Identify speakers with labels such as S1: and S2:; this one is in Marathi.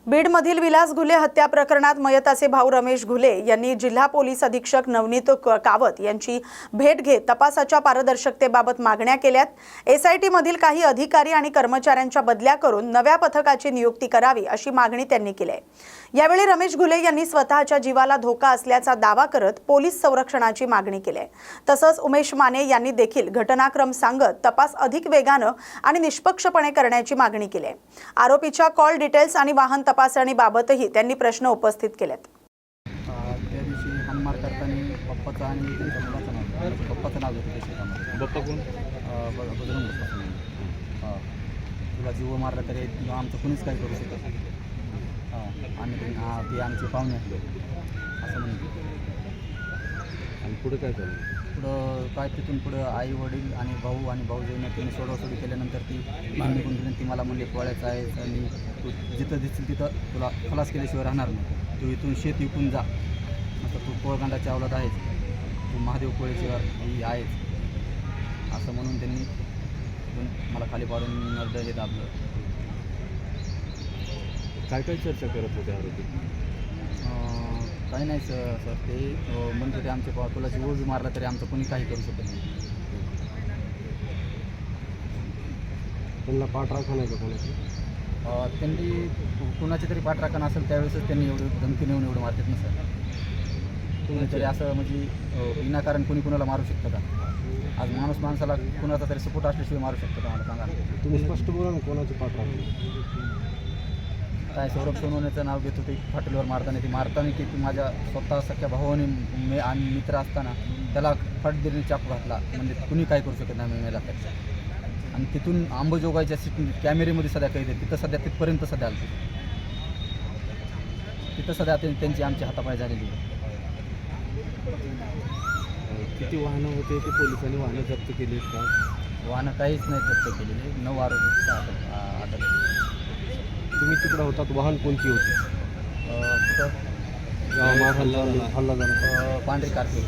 S1: बीडमधील विलास घुले हत्या प्रकरणात मयताचे भाऊ रमेश घुले यांनी जिल्हा पोलीस अधीक्षक नवनीत कावत यांची भेट घेत तपासाच्या पारदर्शकतेबाबत मागण्या केल्यात। एसआयटी मधील काही अधिकारी आणि कर्मचाऱ्यांच्या बदल्या करून नव्या पथकाची नियुक्ती करावी अशी मागणी त्यांनी केली आहे। यावेळी रमेश घुले यांनी स्वतःच्या जीवाला धोका असल्याचा दावा करत पोलीस संरक्षणाची मागणी केली आहे। तसंच उमेश माने यांनी देखील घटनाक्रम सांगत तपास अधिक वेगाने आणि निष्पक्षपणे करण्याची मागणी केली आहे। आरोपीच्या कॉल डिटेल्स आणि वाहन तपासणीबाबतही त्यांनी प्रश्न उपस्थित केलेत।
S2: त्या दिवशी हानमार करताना पप्पाचा आणि त्यांच्या मुलाचं नाव पप्पाचं नाव घेतलं त्याच्यामध्ये
S3: पप्पा कोण
S2: बजरंग बाप्पा तुला जीव मारला तरी आमचं कुणीच काही करू शकत नाही। आणि ते आमचे पाहुणे असं म्हणतो।
S3: आणि पुढे काय झालं?
S2: पुढं काय तिथून पुढं आई वडील आणि भाऊजीने त्यांनी सोडवासोडी केल्यानंतर ती निघून गेली। ती मला म्हणले पोळ्याचं आहे आणि तू जिथं दिसतील तिथं तुला खलास केल्याशिवाय राहणार नाही। तू इथून शेत विकून जा, आता तू कोळगंडाच्या अवलाद आहेस, तू महादेव कोळेची आहेस असं म्हणून त्यांनी मला खाली पाडून नरडले दाबलं।
S3: काय काय चर्चा करत होते आरोपी?
S2: काही नाही सर ते म्हणत होते आमचे तुला जीव बी मारला तरी आमचं कोणी काही करू शकत नाही।
S3: त्यांना पाठराखण आहे का कोणाची?
S2: त्यांनी कुणाची तरी पाठराखण असेल त्यावेळेसच त्यांनी एवढं धमकी नेऊन एवढं मारतात ना सर। कुणीतरी असं म्हणजे विनाकारण कोणी कुणाला मारू शकतं का? आज माणूस माणसाला कुणाचा तरी सपोर्ट असल्याशिवाय मारू शकतं का? मला सांगा।
S3: तुम्ही स्पष्ट बोला ना, कोणाची पाठराखण?
S2: काय सौरभ सोनवणेचं नाव घेत होते हॉटेलवर मारताना की ती माझ्या स्वतः सख्या भावाने आणि मित्र असताना त्याला फटदिरीने चाकू घातला, म्हणजे कुणी काय करू शकत नाही मेला त्याच्या। आणि तिथून अंबाजोगाईच्या कॅमेरेमध्ये सध्या कैद आहे, तिथं सध्या तिथपर्यंत सध्या आलं तिथं सध्या त्यांची आमची हातापाय झालेली आहे।
S3: किती वाहनं होते ते पोलिसांनी वाहनं जप्त केली का?
S2: वाहनं काहीच नाही जप्त केलेले, 9 आरोपी अटक।
S3: तुम्ही तिकडं होतात, वाहन कोणती होती?
S2: कुठं
S3: हल्ला झाला
S2: पांढरी कारपी।